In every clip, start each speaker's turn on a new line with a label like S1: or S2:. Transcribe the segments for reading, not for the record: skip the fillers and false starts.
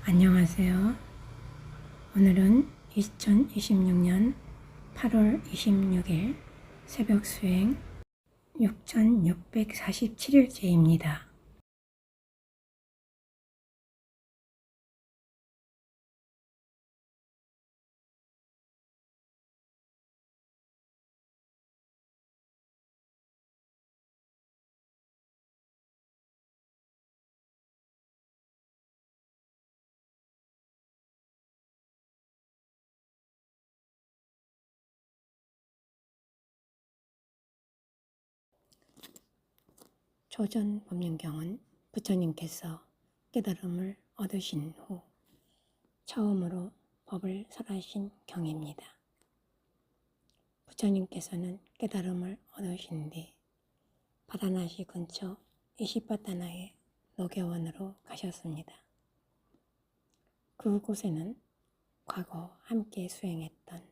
S1: 안녕하세요. 오늘은 2026년 8월 26일 새벽 수행 6647일째입니다. 초전 법륜경은 부처님께서 깨달음을 얻으신 후 처음으로 법을 설하신 경입니다. 부처님께서는 깨달음을 얻으신 뒤 바라나시 근처 이시바타나의 노교원으로 가셨습니다. 그곳에는 과거 함께 수행했던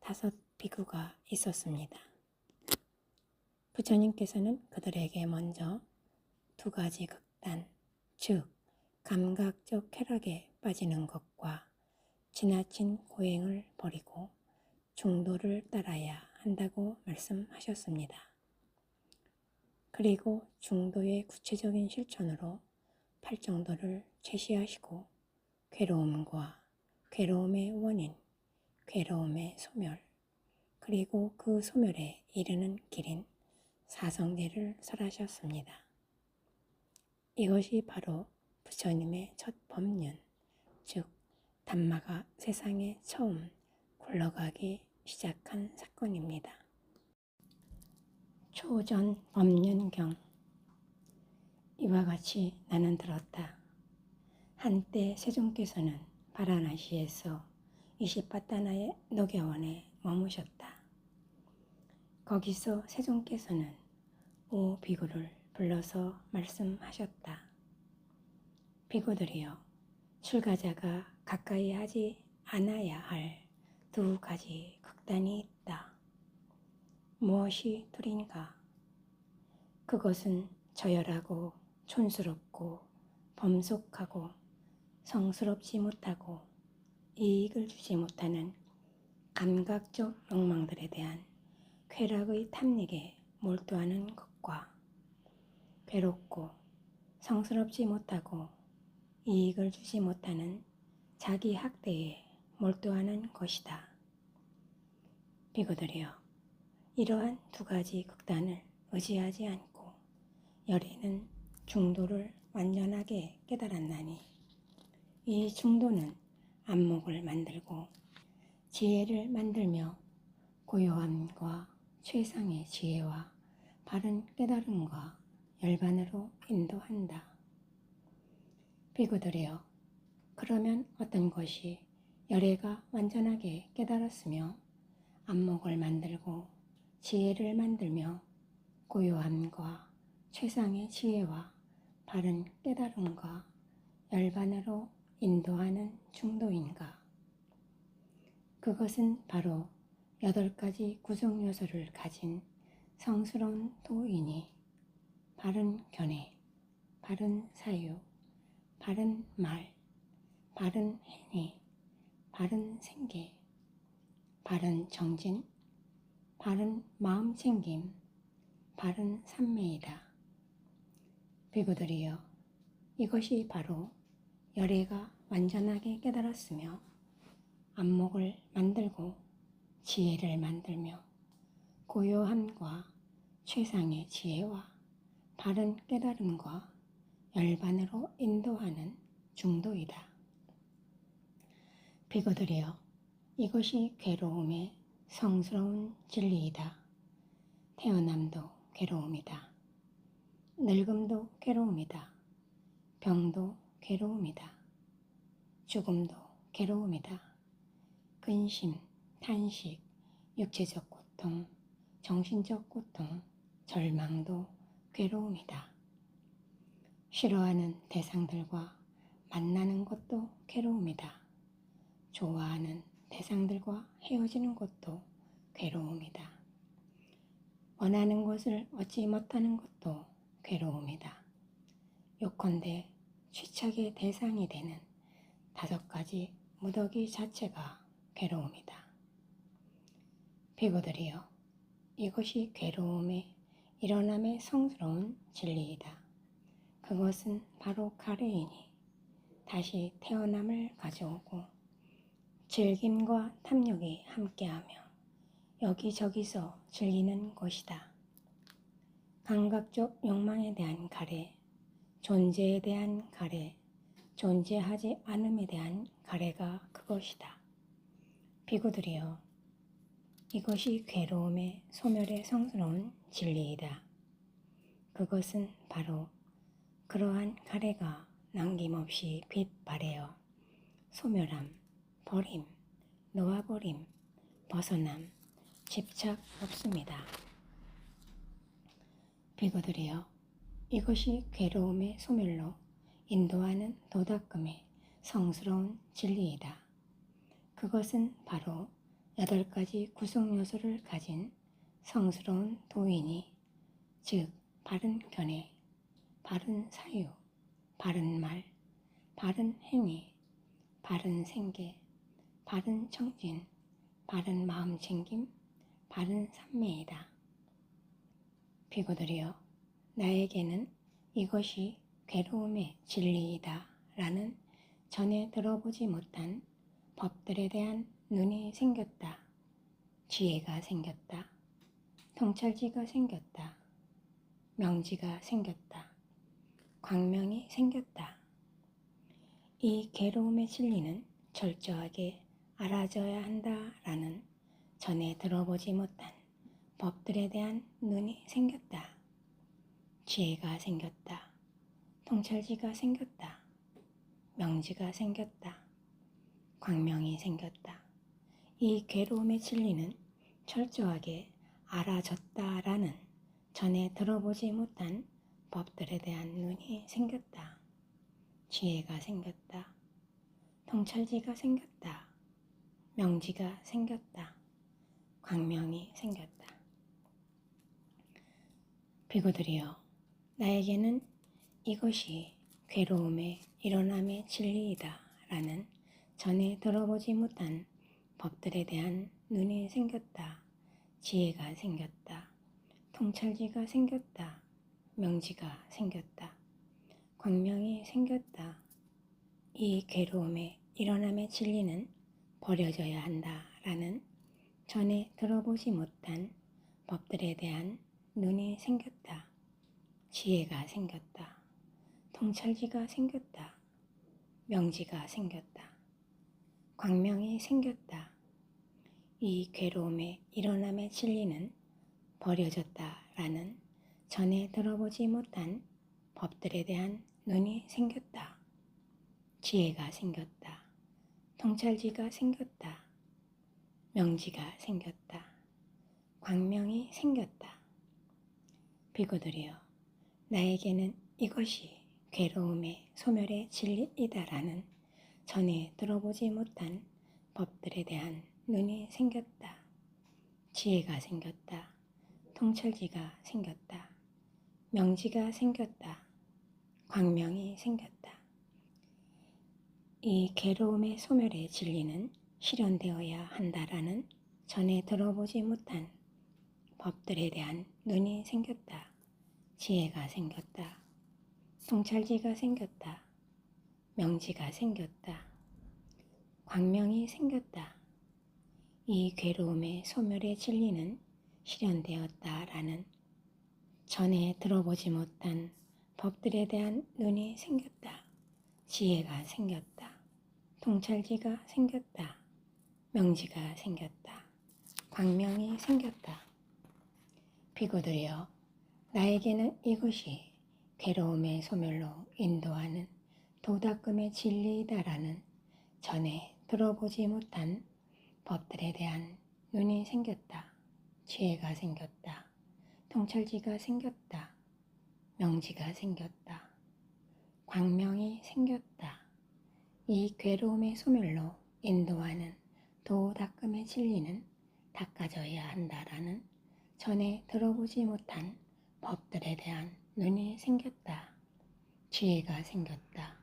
S1: 5 비구가 있었습니다. 부처님께서는 그들에게 먼저 2가지 극단, 즉 감각적 쾌락에 빠지는 것과 지나친 고행을 버리고 중도를 따라야 한다고 말씀하셨습니다. 그리고 중도의 구체적인 실천으로 8정도를 제시하시고 괴로움과 괴로움의 원인, 괴로움의 소멸, 그리고 그 소멸에 이르는 길인 사성제를 설하셨습니다. 이것이 바로 부처님의 첫 법륜, 즉 담마가 세상에 처음 굴러가기 시작한 사건입니다. 초전 법륜경. 이와 같이 나는 들었다. 한때 세존께서는 바라나시에서 이시바타나의 노교원에 머무셨다. 거기서 세존께서는 5 비구를 불러서 말씀하셨다. 비구들이여, 출가자가 가까이 하지 않아야 할 2가지 극단이 있다. 무엇이 둘인가? 그것은 저열하고 촌스럽고 범속하고 성스럽지 못하고 이익을 주지 못하는 감각적 욕망들에 대한 쾌락의 탐닉에 몰두하는 것과 괴롭고 성스럽지 못하고 이익을 주지 못하는 자기 학대에 몰두하는 것이다. 비구들이여, 이러한 2가지 극단을 의지하지 않고 열애는 중도를 완전하게 깨달았나니 이 중도는 안목을 만들고 지혜를 만들며 고요함과 최상의 지혜와 바른 깨달음과 열반으로 인도한다. 비구들이여, 그러면 어떤 것이 열애가 완전하게 깨달았으며 안목을 만들고 지혜를 만들며 고요함과 최상의 지혜와 바른 깨달음과 열반으로 인도하는 중도인가? 그것은 바로 8가지 구성요소를 가진 성스러운 도이니 바른 견해, 바른 사유, 바른 말, 바른 행위, 바른 생계, 바른 정진, 바른 마음 챙김, 바른 삼매이다. 비구들이여, 이것이 바로 열애가 완전하게 깨달았으며 안목을 만들고 지혜를 만들며 고요함과 최상의 지혜와 바른 깨달음과 열반으로 인도하는 중도이다. 비구들이여, 이것이 괴로움의 성스러운 진리이다. 태어남도 괴로움이다. 늙음도 괴로움이다. 병도 괴로움이다. 죽음도 괴로움이다. 근심, 탄식, 육체적 고통, 정신적 고통, 절망도 괴로움이다. 싫어하는 대상들과 만나는 것도 괴로움이다. 좋아하는 대상들과 헤어지는 것도 괴로움이다. 원하는 것을 얻지 못하는 것도 괴로움이다. 요컨대 취착의 대상이 되는 5가지 무더기 자체가 괴로움이다. 비구들이여, 이것이 괴로움의 일어남의 성스러운 진리이다. 그것은 바로 가래이니 다시 태어남을 가져오고 즐김과 탐욕이 함께하며 여기저기서 즐기는 것이다. 감각적 욕망에 대한 가래, 존재에 대한 가래, 존재하지 않음에 대한 가래가 그것이다. 비구들이여, 이것이 괴로움의 소멸의 성스러운 진리이다. 그것은 바로 그러한 가래가 남김없이 빛 발하여 소멸함, 버림, 놓아버림, 벗어남, 집착 없습니다. 비구들이여, 이것이 괴로움의 소멸로 인도하는 도닦음의 성스러운 진리이다. 그것은 바로 8가지 구성 요소를 가진 성스러운 도인이, 즉 바른 견해, 바른 사유, 바른 말, 바른 행위, 바른 생계, 바른 정진, 바른 마음 챙김, 바른 삼매이다. 비구들이여, 나에게는 이것이 괴로움의 진리이다 라는 전에 들어보지 못한 법들에 대한 눈이 생겼다. 지혜가 생겼다. 통찰지가 생겼다. 명지가 생겼다. 광명이 생겼다. 이 괴로움의 진리는 철저하게 알아져야 한다라는 전에 들어보지 못한 법들에 대한 눈이 생겼다. 지혜가 생겼다. 통찰지가 생겼다. 명지가 생겼다. 광명이 생겼다. 이 괴로움의 진리는 철저하게 알아졌다라는 전에 들어보지 못한 법들에 대한 눈이 생겼다. 지혜가 생겼다. 통찰지가 생겼다. 명지가 생겼다. 광명이 생겼다. 비구들이여, 나에게는 이것이 괴로움의 일어남의 진리이다 라는 전에 들어보지 못한 법들에 대한 눈이 생겼다. 지혜가 생겼다. 통찰지가 생겼다. 명지가 생겼다. 광명이 생겼다. 이 괴로움의 일어남의 진리는 버려져야 한다라는 전에 들어보지 못한 법들에 대한 눈이 생겼다. 지혜가 생겼다. 통찰지가 생겼다. 명지가 생겼다. 광명이 생겼다. 이 괴로움의 일어남의 진리는 버려졌다라는 전에 들어보지 못한 법들에 대한 눈이 생겼다. 지혜가 생겼다. 통찰지가 생겼다. 명지가 생겼다. 광명이 생겼다. 비구들이여, 나에게는 이것이 괴로움의 소멸의 진리이다라는 전에 들어보지 못한 법들에 대한 눈이 생겼다. 지혜가 생겼다. 통찰지가 생겼다. 명지가 생겼다. 광명이 생겼다. 이 괴로움의 소멸의 진리는 실현되어야 한다라는 전에 들어보지 못한 법들에 대한 눈이 생겼다. 지혜가 생겼다. 통찰지가 생겼다. 명지가 생겼다. 광명이 생겼다. 이 괴로움의 소멸의 진리는 실현되었다라는 전에 들어보지 못한 법들에 대한 눈이 생겼다. 지혜가 생겼다. 통찰지가 생겼다. 명지가 생겼다. 광명이 생겼다. 비구들이여, 나에게는 이것이 괴로움의 소멸로 인도하는 도닦음의 진리이다라는 전에 들어보지 못한 법들에 대한 눈이 생겼다. 지혜가 생겼다. 통찰지가 생겼다. 명지가 생겼다. 광명이 생겼다. 이 괴로움의 소멸로 인도하는 도닦음의 진리는 닦아져야 한다라는 전에 들어보지 못한 법들에 대한 눈이 생겼다. 지혜가 생겼다.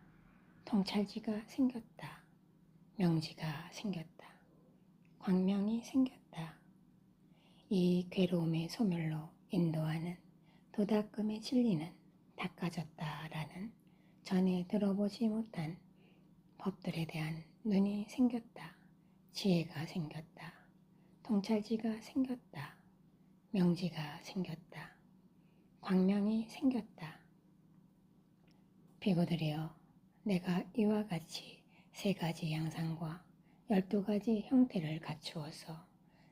S1: 통찰지가 생겼다. 명지가 생겼다. 광명이 생겼다. 이 괴로움의 소멸로 인도하는 도닦음의 진리는 닦아졌다라는 전에 들어보지 못한 법들에 대한 눈이 생겼다. 지혜가 생겼다. 통찰지가 생겼다. 명지가 생겼다. 광명이 생겼다. 비구들이여, 내가 이와 같이 3가지 양상과 12가지 형태를 갖추어서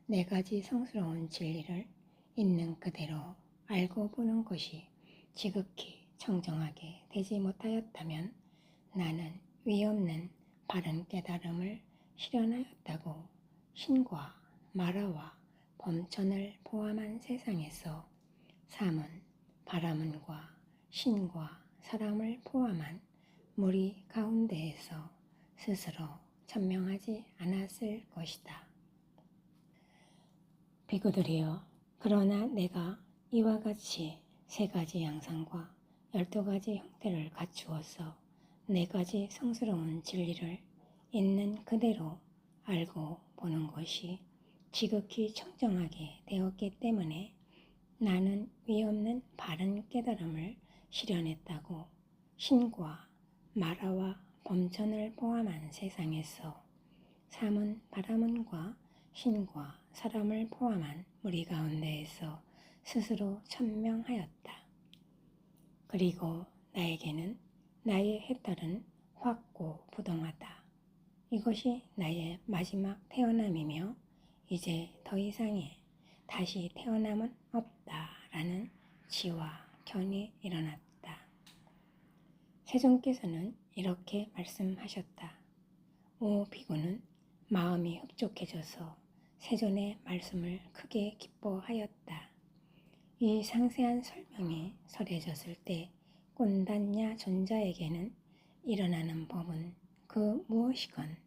S1: 4가지 성스러운 진리를 있는 그대로 알고 보는 것이 지극히 청정하게 되지 못하였다면 나는 위없는 바른 깨달음을 실현하였다고 신과 마라와 범천을 포함한 세상에서 삼은 바라문과 신과 사람을 포함한 무리 가운데에서 스스로 천명하지 않았을 것이다. 비구들이여, 그러나 내가 이와 같이 3가지 양상과 12가지 형태를 갖추어서 4가지 성스러운 진리를 있는 그대로 알고 보는 것이 지극히 청정하게 되었기 때문에 나는 위없는 바른 깨달음을 실현했다고 신과 마라와 범천을 포함한 세상에서 삼은 바라문과 신과 사람을 포함한 무리 가운데에서 스스로 천명하였다. 그리고 나에게는 나의 해탈은 확고부동하다. 이것이 나의 마지막 태어남이며 이제 더 이상의 다시 태어남은 없다라는 지와 견이 일어났다. 세존께서는 이렇게 말씀하셨다. 오 비구는 마음이 흡족해져서 세존의 말씀을 크게 기뻐하였다. 이 상세한 설명이 설해졌을 때 꼰단냐 존자에게는 일어나는 법은 그 무엇이건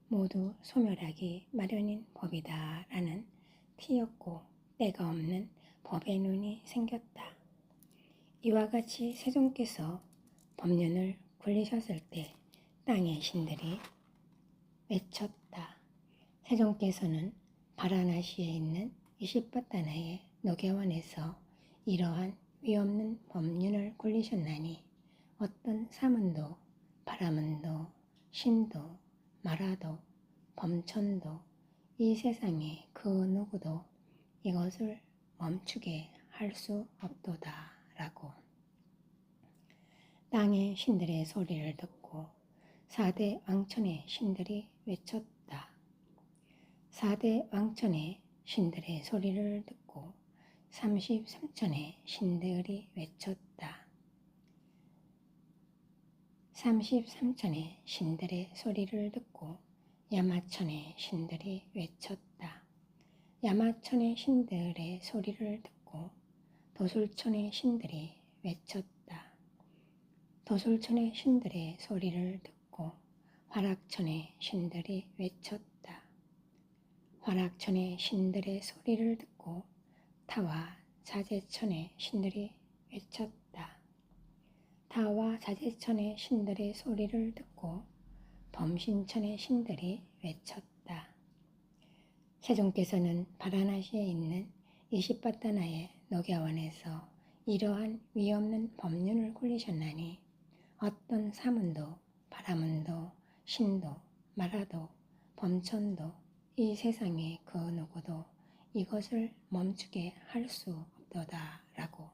S1: 모두 소멸하기 마련인 법이다 라는 티였고 때가 없는 법의 눈이 생겼다. 이와 같이 세존께서 법륜을 굴리셨을 때 땅의 신들이 외쳤다. 세존께서는 바라나시에 있는 이시빠따나의 노계원에서 이러한 위없는 법륜을 굴리셨나니 어떤 사문도 바라문도 신도 마라도 범천도 이 세상에 그 누구도 이것을 멈추게 할 수 없도다 라고. 땅의 신들의 소리를 듣고 4대 왕천의 신들이 외쳤다. 4대 왕천의 신들의 소리를 듣고 33천의 신들이 외쳤다. 33천의 신들의 소리를 듣고 야마천의 신들이 외쳤다. 야마천의 신들의 소리를 듣고 도술천의 신들이 외쳤다. 도술천의 신들의 소리를 듣고 화락천의 신들이 외쳤다. 화락천의 신들의 소리를 듣고 타와 자제천의 신들이 외쳤다. 타와 자제천의 신들의 소리를 듣고 범신천의 신들이 외쳤다. 세존께서는 바라나시에 있는 이시빠따나의 녹야원에서 이러한 위없는 법륜을 굴리셨나니 어떤 사문도 바라문도 신도 마라도 범천도 이 세상의 그 누구도 이것을 멈추게 할 수 없도다 라고.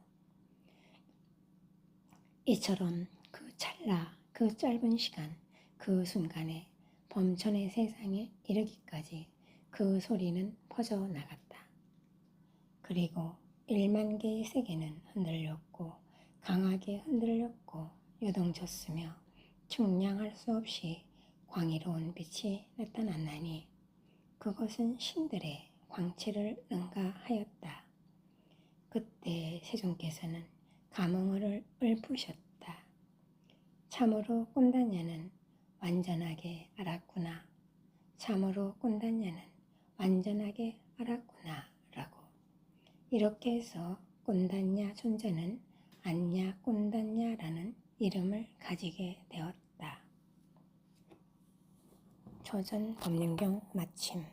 S1: 이처럼 그 찰나 그 짧은 시간 그 순간에 범천의 세상에 이르기까지 그 소리는 퍼져나갔다. 그리고 1만 개의 세계는 흔들렸고 강하게 흔들렸고 요동쳤으며 측량할 수 없이 광의로운 빛이 나타났나니 그것은 신들의 광채를 능가하였다. 그때 세존께서는 감흥을 읊으셨다. 참으로 꼰단냐는 완전하게 알았구나. 참으로 꼰단냐는 완전하게 알았구나 라고. 이렇게 해서 꼰단냐 존재는 안냐 꼰단냐라는 이름을 가지게 되었다. 초전 법륜경 마침